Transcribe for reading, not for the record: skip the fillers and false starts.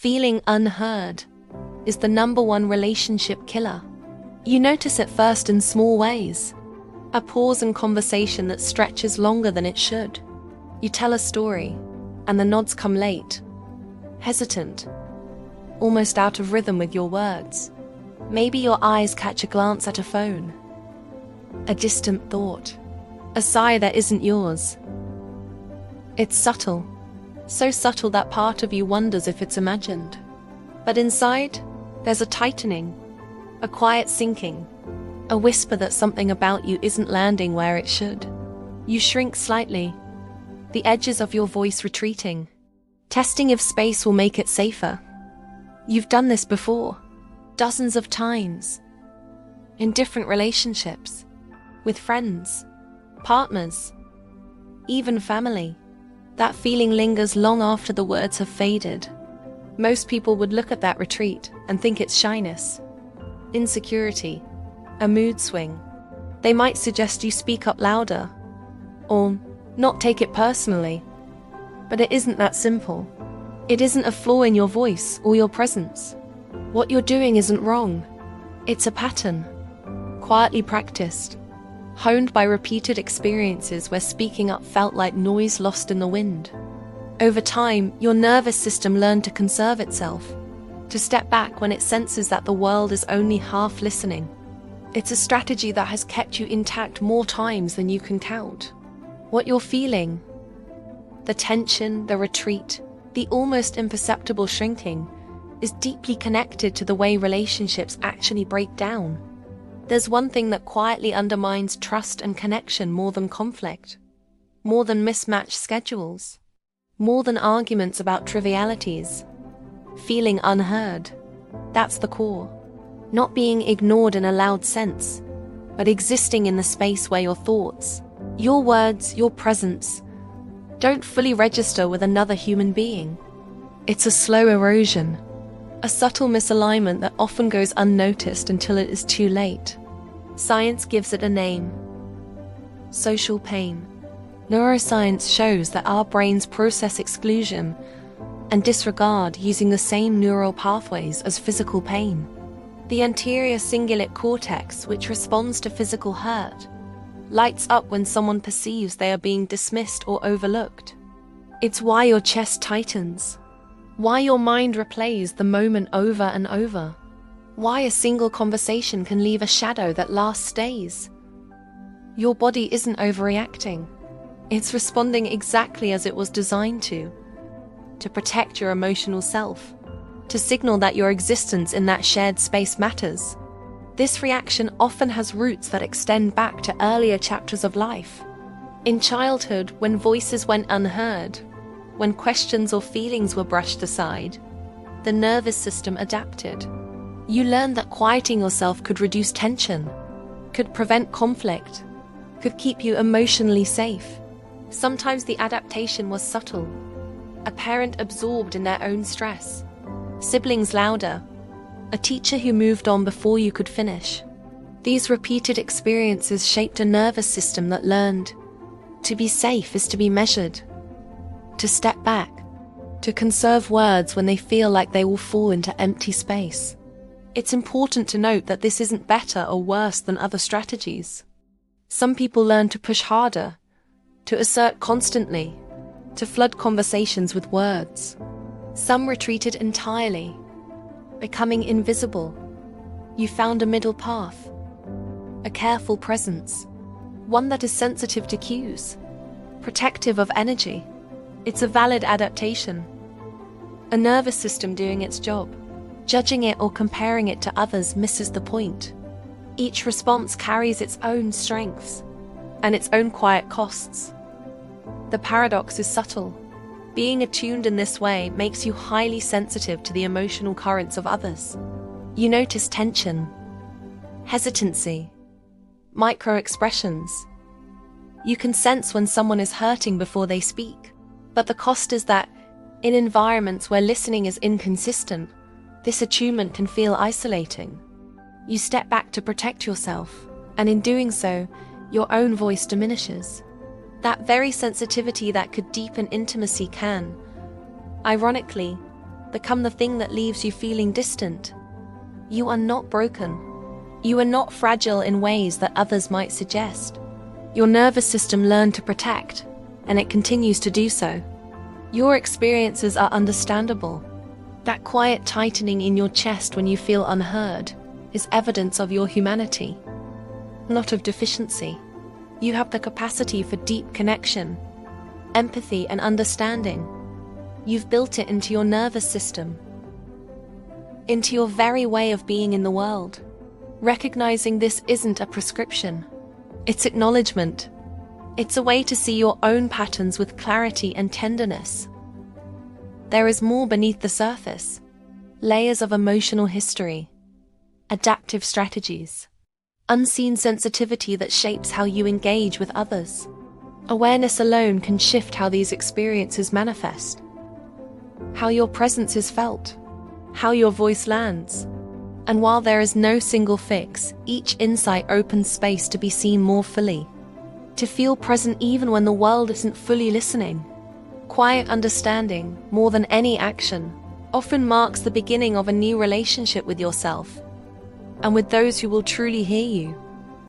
Feeling unheard is the #1 relationship killer. You notice it first in small ways. A pause in conversation that stretches longer than it should. You tell a story, and the nods come late. Hesitant, almost out of rhythm with your words. Maybe your eyes catch a glance at a phone. A distant thought. A sigh that isn't yours. It's subtle. So subtle that part of you wonders if it's imagined. But inside, there's a tightening, a quiet sinking, a whisper that something about you isn't landing where it should. You shrink slightly, the edges of your voice retreating, testing if space will make it safer. You've done this before, dozens of times, in different relationships, with friends, partners, even family. That feeling lingers long after the words have faded. Most people would look at that retreat and think it's shyness, insecurity, a mood swing. They might suggest you speak up louder, or not take it personally. But it isn't that simple. It isn't a flaw in your voice or your presence. What you're doing isn't wrong. It's a pattern, quietly practiced, honed by repeated experiences where speaking up felt like noise lost in the wind. Over time, your nervous system learned to conserve itself, to step back when it senses that the world is only half listening. It's a strategy that has kept you intact more times than you can count. What you're feeling, the tension, the retreat, the almost imperceptible shrinking, is deeply connected to the way relationships actually break down. There's one thing that quietly undermines trust and connection more than conflict, more than mismatched schedules, more than arguments about trivialities. Feeling unheard. That's the core. Not being ignored in a loud sense, but existing in the space where your thoughts, your words, your presence don't fully register with another human being. It's a slow erosion, a subtle misalignment that often goes unnoticed until it is too late. Science gives it a name: social pain. Neuroscience shows that our brains process exclusion and disregard using the same neural pathways as physical pain. The anterior cingulate cortex, which responds to physical hurt, lights up when someone perceives they are being dismissed or overlooked. It's why your chest tightens, why your mind replays the moment over and over, why a single conversation can leave a shadow that lasts days. Your body isn't overreacting. It's responding exactly as it was designed to protect your emotional self, to signal that your existence in that shared space matters. This reaction often has roots that extend back to earlier chapters of life. In childhood, when voices went unheard, when questions or feelings were brushed aside, the nervous system adapted. You learned that quieting yourself could reduce tension, could prevent conflict, could keep you emotionally safe. Sometimes the adaptation was subtle. A parent absorbed in their own stress, siblings louder, a teacher who moved on before you could finish. These repeated experiences shaped a nervous system that learned to be safe is to be measured, to step back, to conserve words when they feel like they will fall into empty space. It's important to note that this isn't better or worse than other strategies. Some people learn to push harder, to assert constantly, to flood conversations with words. Some retreated entirely, becoming invisible. You found a middle path, a careful presence, one that is sensitive to cues, protective of energy. It's a valid adaptation, a nervous system doing its job. Judging it or comparing it to others misses the point. Each response carries its own strengths and its own quiet costs. The paradox is subtle. Being attuned in this way makes you highly sensitive to the emotional currents of others. You notice tension, hesitancy, micro-expressions. You can sense when someone is hurting before they speak. But the cost is that, in environments where listening is inconsistent, this attunement can feel isolating. You step back to protect yourself, and in doing so, your own voice diminishes. That very sensitivity that could deepen intimacy can, ironically, become the thing that leaves you feeling distant. You are not broken. You are not fragile in ways that others might suggest. Your nervous system learned to protect, and it continues to do so. Your experiences are understandable. That quiet tightening in your chest when you feel unheard is evidence of your humanity, not of deficiency. You have the capacity for deep connection, empathy, and understanding. You've built it into your nervous system, into your very way of being in the world. Recognizing this isn't a prescription. It's acknowledgement. It's a way to see your own patterns with clarity and tenderness. There is more beneath the surface. Layers of emotional history, adaptive strategies, unseen sensitivity that shapes how you engage with others. Awareness alone can shift how these experiences manifest, how your presence is felt, how your voice lands. And while there is no single fix, each insight opens space to be seen more fully, to feel present even when the world isn't fully listening. Quiet understanding, more than any action, often marks the beginning of a new relationship with yourself, and with those who will truly hear you.